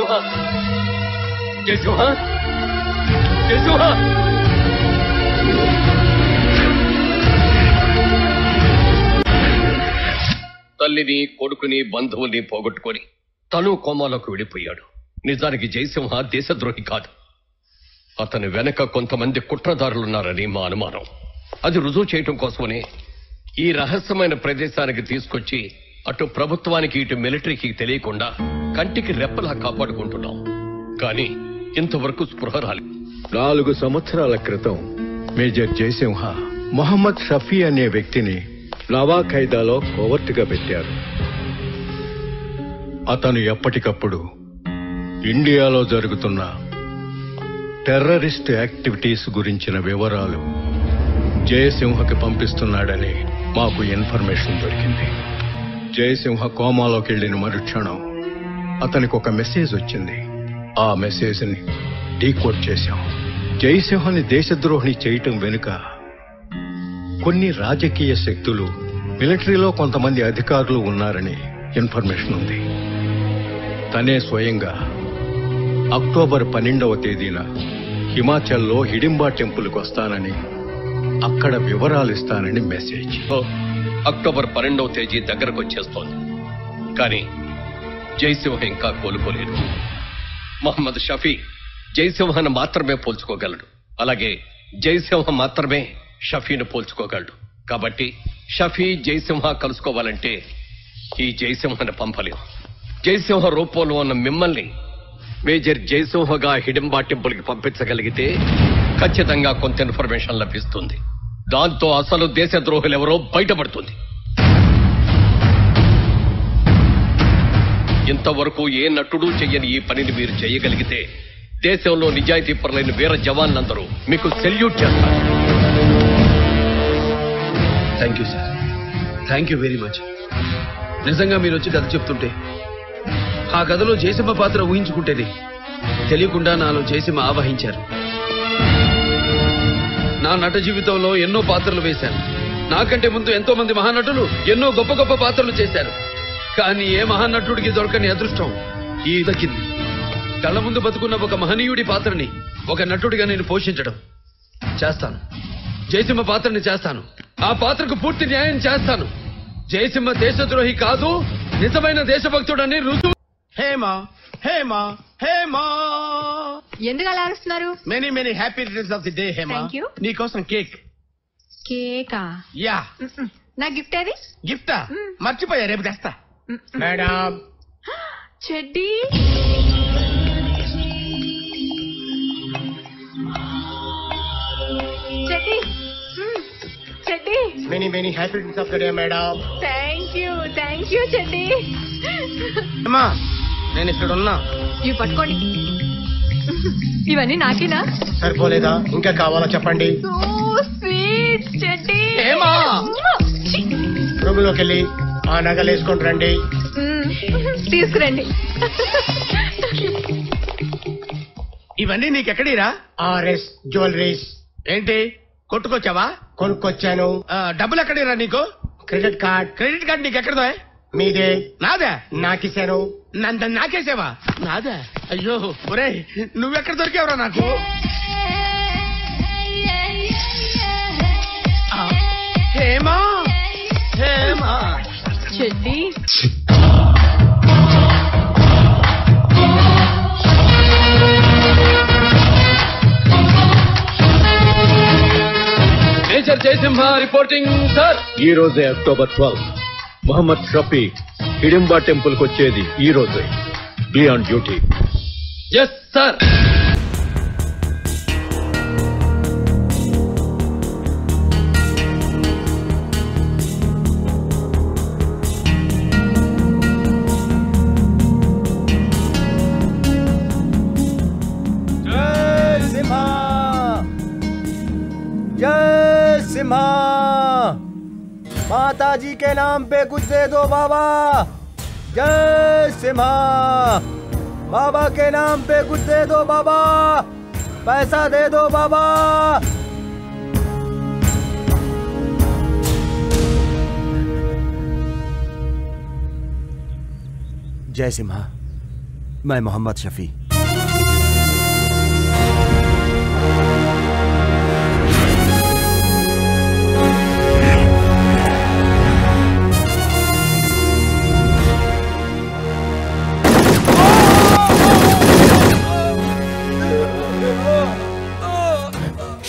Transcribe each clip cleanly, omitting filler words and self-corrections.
జయసింహ జయసింహ జయసింహ తల్లిని కొడుకుని బంధువుల్ని పోగొట్టుకొని తను కోమాలోకి వెళ్ళిపోయాడు. నిజానికి జయసింహ దేశద్రోహి కాదు. అతని వెనక కొంతమంది కుట్రదారులున్నారని మా అనుమానం. అది రుజువు చేయటం కోసమనే ఈ రహస్యమైన ప్రదేశానికి తీసుకొచ్చి అటు ప్రభుత్వానికి ఇటు మిలిటరీకి తెలియకుండా కంటికి రెప్పలా కాపాడుకుంటున్నాం. కానీ ఇంతవరకు స్పృహ రాలేదు. 4 సంవత్సరాల క్రితం మేజర్ జయసింహ మొహమ్మద్ షఫీ అనే వ్యక్తిని నవా ఖైదాలో కోవర్టుగా పెట్టారు. అతను ఎప్పటికప్పుడు ఇండియాలో జరుగుతున్న టెర్రరిస్ట్ యాక్టివిటీస్ గురించిన వివరాలు జయసింహకి పంపిస్తున్నాడని మాకు ఇన్ఫర్మేషన్ దొరికింది. జయసింహ కోమాలోకి వెళ్లిన మరుక్షణం అతనికి ఒక మెసేజ్ వచ్చింది. ఆ మెసేజ్ ని డీకోడ్ చేశాం. జయసింహని దేశద్రోహిని చేయటం వెనుక కొన్ని రాజకీయ శక్తులు, మిలిటరీలో కొంతమంది అధికారులు ఉన్నారని ఇన్ఫర్మేషన్ ఉంది. తనే స్వయంగా అక్టోబర్ 12వ తేదీన హిమాచల్లో హిడింబా టెంపుల్కి వస్తానని, అక్కడ వివరాలు ఇస్తానని మెసేజ్. అక్టోబర్ 12వ తేదీ దగ్గరకు వచ్చేస్తోంది. కానీ జయసింహ ఇంకా కోలుకోలేదు. మహమ్మద్ షఫీ జయసింహను మాత్రమే పోల్చుకోగలడు. అలాగే జయసింహ మాత్రమే షఫీని పోల్చుకోగలడు. కాబట్టి షఫీ జయసింహ కలుసుకోవాలంటే ఈ జయసింహను పంపలేం. జయసింహ రూపంలో ఉన్న మిమ్మల్ని మేజర్ జయసింహగా హిడింబా టెంపుల్కి పంపించగలిగితే ఖచ్చితంగా కొంత ఇన్ఫర్మేషన్ లభిస్తుంది. దాంతో అసలు దేశద్రోహులెవరో బయటపడుతుంది. ఇంతవరకు ఏ నటుడు చెయ్యని ఈ పనిని మీరు చేయగలిగితే దేశంలో నిజాయితీ పరులైన వీర జవాన్లందరూ మీకు సెల్యూట్ చేస్తారు. Thank you sir, thank you very much. నిజంగా మీరు వచ్చి కథ చెప్తుంటే ఆ కథలో జయసింహ పాత్ర ఊహించుకుంటేనే తెలియకుండా నాలో జయసింహ ఆవహించారు. నా నట జీవితంలో ఎన్నో పాత్రలు వేశాను. నాకంటే ముందు ఎంతో మంది మహానటులు ఎన్నో గొప్ప గొప్ప పాత్రలు చేశారు. కానీ ఏ మహానటుడికి దొరకని అదృష్టం ఈ దక్కింది. కళ్ళ ముందు బతుకున్న ఒక మహనీయుడి పాత్రని ఒక నటుడిగా నేను పోషించడం చేస్తాను. జయసింహ పాత్రని చేస్తాను. ఆ పాత్రకు పూర్తి న్యాయం చేస్తాను. జయసింహ దేశద్రోహి కాదు, నిజమైన దేశభక్తుడని రుజువు. హేమా హేమా హేమా, ఎందుకు అలా అరుస్తున్నారు? Many many happy returns of the day Hema. నీకోసం కేక్. కేకా? యా. నా గిఫ్ట్ ఏది? గిఫ్టా? మర్చిపోయా, రేపు తెస్తా. Madam Cheddi. Cheddi Cheddi. Many many happy returns of the day madam. Thank you Cheddi. Hema, నేను ఇక్కడ ఉన్నా. ఇవి పట్టుకోండి. ఇవన్నీ నాకేనా? సరిపోలేదా? ఇంకా కావాలా చెప్పండి. So sweet చెడ్డీ. హేమా, రూమ్లోకి వెళ్ళి ఆ నగలు వేసుకొని రండి. తీసుకురండి. ఇవన్నీ నీకెక్కడిరా? RS jewelleries. ఏంటి కొట్టుకొచ్చావా? కొనుక్కొచ్చాను. డబ్బులు ఎక్కడిరా నీకు? Credit card. క్రెడిట్ కార్డ్ నీకు ఎక్కడదా? మీదే. నాదా? నాకేసాను. నాకేసావా? నాదా? అయ్యో ఒరే, నువ్వెక్కడ దొరికావురా నాకు? Hema Hema. Cheddi. Major Jayasimha reporting sir. ఈ రోజే అక్టోబర్ 12 మొహమ్మద్ షఫీ హిడింబా టెంపుల్కి వచ్చేది ఈ రోజే. Be on duty. Yes sir. Jai Simha, माता जी के नाम पे कुछ दे दो बाबा. जय सिम्हा, बाबा के नाम पे कुछ दे दो बाबा. पैसा दे दो बाबा. जय सिम्हा, मैं मोहम्मद शफी।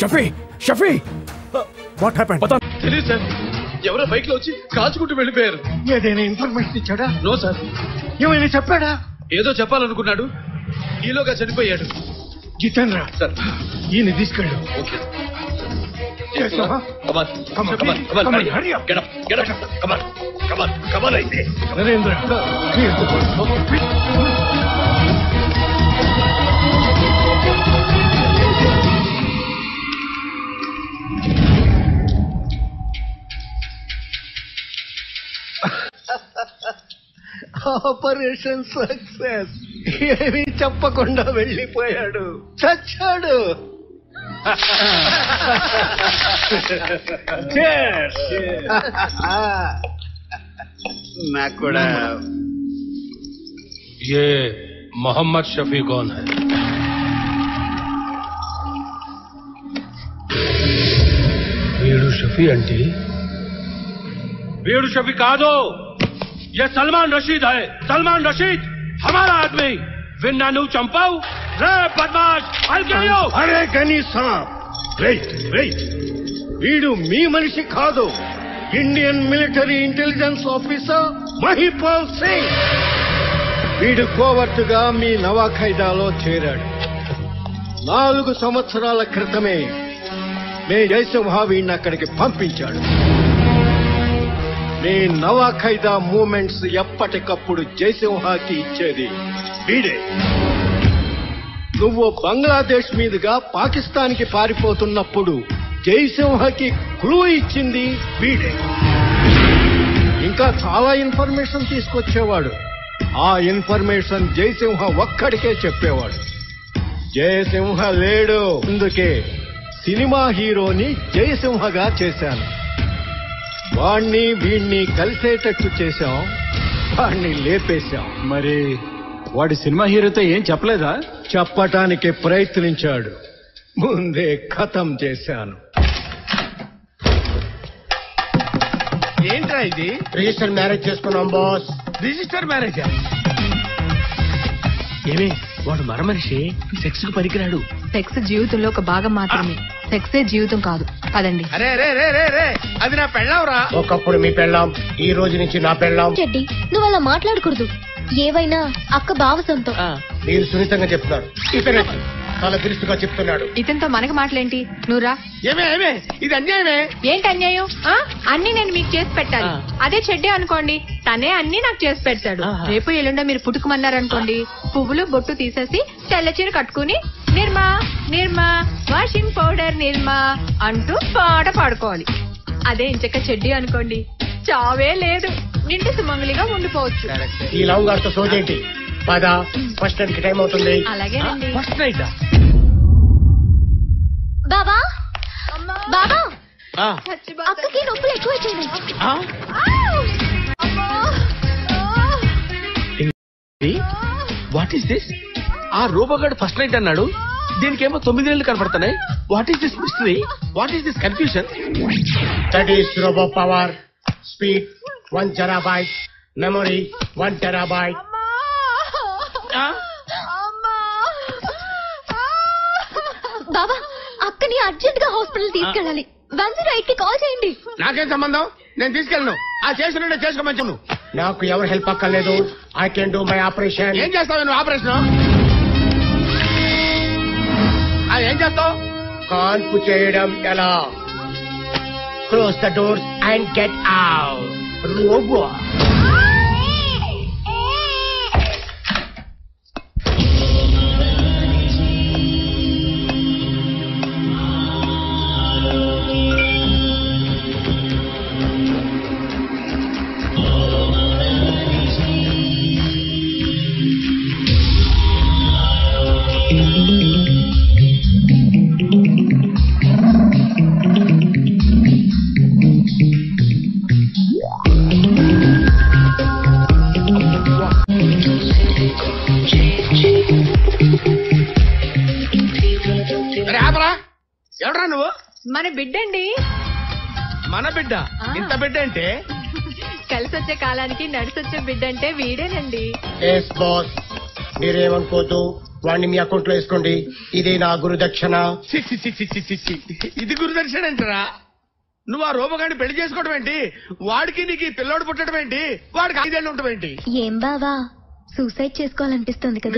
Shafi Shafi what happened? తెలియదు సార్, ఎవరో బైక్ లో వచ్చి కాల్చుకుంటూ వెళ్ళిపోయారు. ఏదైనా ఇన్ఫర్మేషన్ ఇచ్చాడా? No sir. ఏమైనా చెప్పాడా? ఏదో చెప్పాలనుకున్నాడు, ఈలోగా చనిపోయాడు. జితేంద్ర సార్ ఈయన తీసుకెళ్ళు. ఓకే. Narendra operation success. ఏమీ చెప్పకుండా వెళ్ళిపోయాడు, చచ్చాడు. నాకు కూడా. ये मोहम्मद शफी कौन है? वीरू शफी आंटी, वीरू शफी कहा दो, ये सलमान रशीद है, सलमान रशीद हमारा आदमी. विन्नानू चंपाऊ रे बदमाश अलगेयो. అరే కనీసం వెయిట్ వెయిట్, వీడు మీ మనిషి కాదు, Indian military intelligence officer Mahipal Singh. వీడు కోవర్టుగా మీ నవాఖైదాలో చేరాడు. 4 సంవత్సరాల క్రితమే మీ జైసింహ వీడిని అక్కడికి పంపించాడు. మీ నవాఖైదా మూమెంట్స్ ఎప్పటికప్పుడు జైసింహాకి ఇచ్చేది వీడే. నువ్వు బంగ్లాదేశ్ మీదుగా పాకిస్తాన్కి పారిపోతున్నప్పుడు జైసింహకి క్లూ ఇచ్చింది వీడే. ఇంకా చాలా ఇన్ఫర్మేషన్ తీసుకొచ్చేవాడు. ఆ ఇన్ఫర్మేషన్ జైసింహ ఒక్కడికే చెప్పేవాడు. జయసింహ లేడు, అందుకే సినిమా హీరోని జయసింహగా చేశాను. వాణ్ణి వీణ్ణి కలిసేటట్టు చేశాం, వాణ్ణి లేపేశాం. మరి వాడి సినిమా హీరోతో ఏం చెప్పలేదా? చెప్పటానికి ప్రయత్నించాడు, ముందే ఖతం చేశాను. ఏంట్రా ఇది? రిజిస్టర్ మ్యారేజ్ చేసుకున్నాం బాస్. Register marriage? ఏమే వాడు మరమనిషి, సెక్స్ కు పనికిరాడు. సెక్స్ జీవితంలో ఒక భాగం మాత్రమే, సెక్సే జీవితం కాదు. పదండి. అరే రే రే రే రే, అది నా పెళ్ళాంరా. ఒకప్పుడు మీ పెళ్ళాం, ఈ రోజు నుంచి నా పెళ్ళాం. చెడ్డి నువ్వు అలా మాట్లాడకూడదు. ఏవైనా అక్క బావ సొంతం. మీరు సున్నితంగా చెప్తున్నారు, ఇతనే చాలా తెలుసుగా చెప్తున్నాడు. ఇతనితో మనకి మాటలేంటి? నువ్వురా. ఏమే ఏమే, ఇది అన్యాయమే. ఏంటి అన్యాయం? అన్ని నేను మీకు చేసి పెట్టాలి. అదే చెడ్డే అనుకోండి, తనే అన్ని నాకు చేసి పెడతాడు. రేపు ఎల్లుండో మీరు పుట్టుకుమన్నారనుకోండి, పువ్వులు బొట్టు తీసేసి తెల్ల చీర కట్టుకుని నిర్మా నిర్మా వాషింగ్ పౌడర్ నిర్మా అంటూ పాట పాడుకోవాలి. అదే ఇంచక్క చెడ్డి అనుకోండి, చావే లేదు, నిండు సుమంగలిగా ఉండిపోవచ్చు. ఈ లవ్ గారితో సోదేంటి? పద, ఫస్ట్ నైట్ కి టైం అవుతుంది. అలాగేనండి. ఫస్ట్ నైట్ బాబా బాబా, చచ్చిపోతా. అక్కకి నొప్పులు ఎక్కువ వచ్చింది. What is this? ఆ రూపగాడు ఫస్ట్ నైట్ అన్నాడు, దీనికేమో 9 ఏళ్ళు కనపడుతున్నాయి. What is this mystery? What is this confusion? That is robo power. Speed 1 terabyte, memory 1 terabyte. బాబా అక్కని అర్జెంట్ గా హాస్పిటల్ తీసుకెళ్ళాలి. 108 కి కాల్ చేయండి. నాకేం సంబంధం? నేను తీసుకెళ్ళను. ఆ చేసిన చేసుకోమంచు. నువ్వు నాకు ఎవరు హెల్ప్ అక్కర్లేదు. I can do my operation. ఏం చేస్తావు నువ్వు ఆపరేషన్? ఏం చేస్తావు? కాన్పు చేయడం ఎలా? Close the doors and get out. Robo ఎవడ్రా నువ్వు? మన బిడ్డండి. మన బిడ్డ? ఇంత బిడ్డ అంటే? కలిసొచ్చే కాలానికి నడిసొచ్చే బిడ్డ అంటే వీడేనండి. Yes boss, మీరేమనుకోద్దు. వాడిని మీ అకౌంట్ లో వేసుకోండి. ఇది నా గురుదక్షిణ. ఇది గురుదక్షిణ అంటారా? నువ్వు ఆ రూపగాడిని పెళ్లి చేసుకోవడం ఏంటి? వాడికి నీకు ఈ పిల్లోడు పుట్టడం ఏంటి? వాడికి 5 ఏళ్ళు ఉండటం ఏంటి? ఏం బావా, సూసైడ్ చేసుకోవాలనిపిస్తుంది కదా.